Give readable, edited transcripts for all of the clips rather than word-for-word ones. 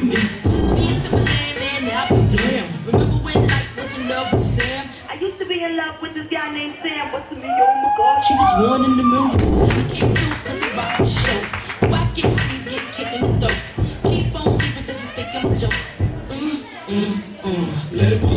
I used to be in love with this guy named Sam, but to me, oh my God. She was born in the movie. He came through cause he rocked the show. Why get C's get kicked in the throat? Keep on sleeping cause you think I'm a joke. Let it go.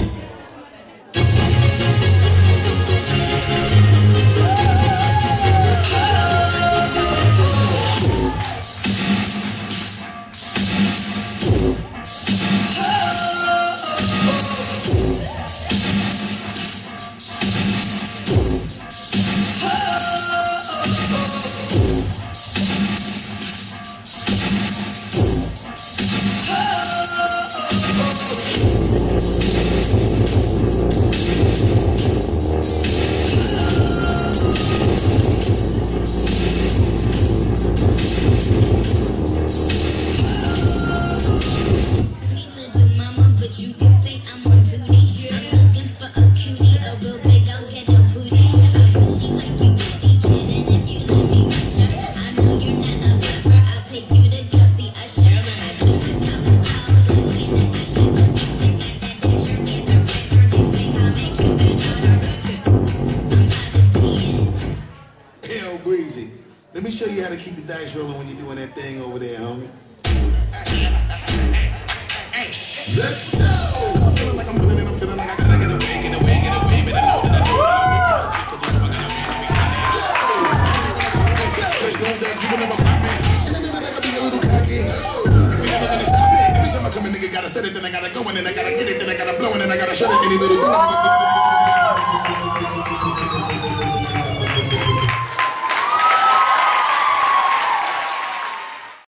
Breezy. Let me show you how to keep the dice rolling when you're doing that thing over there, homie. Let's go! I'm feeling like I'm winning and I'm feeling like I gotta get away, get away, get away, but I know that I know just know that you will never find me. And I know that I gotta be a little cocky. We never gonna stop it. Every time I come in, nigga gotta set it, then I gotta go, and then I gotta get it, then I gotta blow, and then I gotta shut it. Any little thing.